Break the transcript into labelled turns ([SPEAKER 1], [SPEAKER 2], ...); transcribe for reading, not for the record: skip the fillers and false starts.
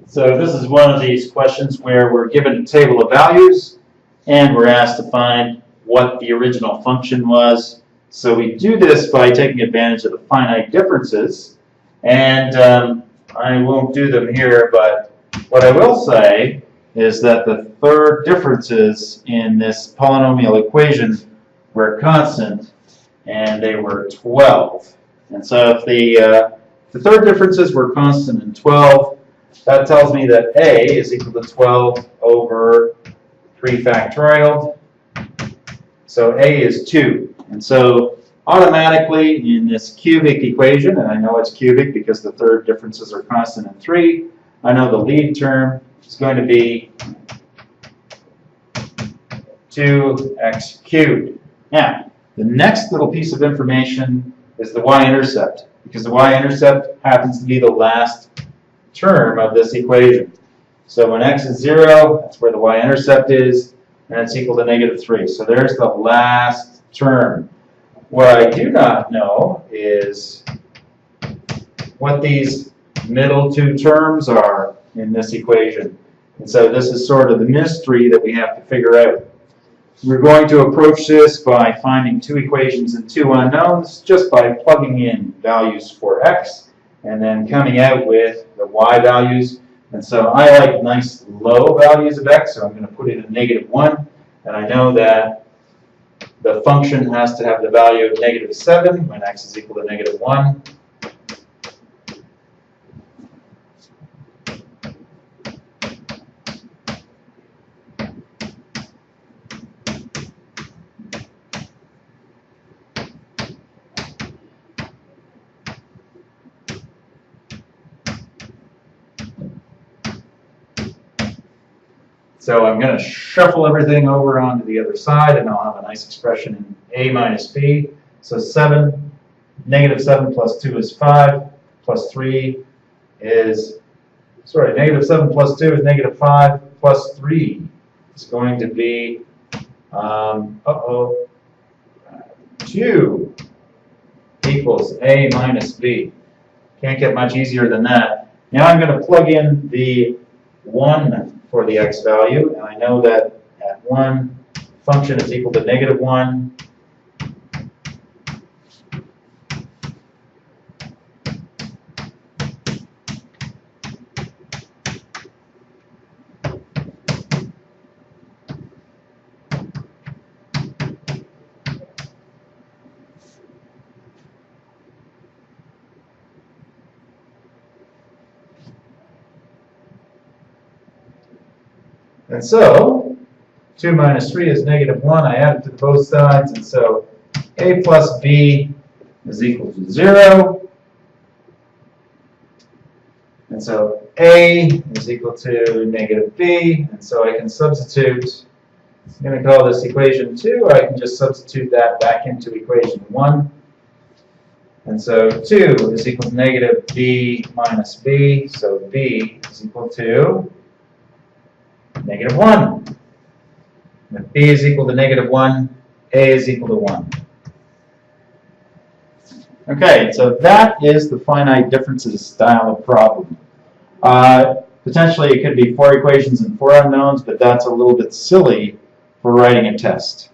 [SPEAKER 1] So this is one of these questions where we're given a table of values and we're asked to find what the original function was. So we do this by taking advantage of the finite differences, and I won't do them here, but what I will say is that the third differences in this polynomial equation were constant, and they were 12. And so if the third differences were constant in 12, that tells me that A is equal to 12 over 3 factorial. So A is 2. And so automatically in this cubic equation, and I know it's cubic because the third differences are constant in 3, I know the lead term is going to be 2x cubed. Now, the next little piece of information is the y-intercept, because the y-intercept happens to be the last term of this equation. So when x is 0, that's where the y-intercept is, and it's equal to -3. So there's the last term. What I do not know is what these middle two terms are in this equation. And so this is sort of the mystery that we have to figure out. We're going to approach this by finding two equations and two unknowns just by plugging in values for x and then coming out with the y values. And so I like nice low values of x, so I'm going to put in a -1. And I know that the function has to have the value of -7 when x is equal to -1. So I'm going to shuffle everything over onto the other side, and I'll have a nice expression in a minus b. So 7, -7 plus 2 is 5, plus 3 is, sorry, -7 plus 2 is -5, plus 3 is going to be, 2 equals a minus b. Can't get much easier than that. Now I'm going to plug in the 1 for the x value, and I know that at 1, function is equal to -1. And so 2 minus 3 is -1. I add it to both sides, and so a plus b is equal to 0. And so a is equal to -b, and so I can substitute. I'm going to call this equation 2. I can just substitute that back into equation 1. And so 2 is equal to -b minus b, so b is equal to -1. If b is equal to -1, a is equal to 1. Okay, so that is the finite differences style of problem. Potentially it could be 4 equations and 4 unknowns, but that's a little bit silly for writing a test.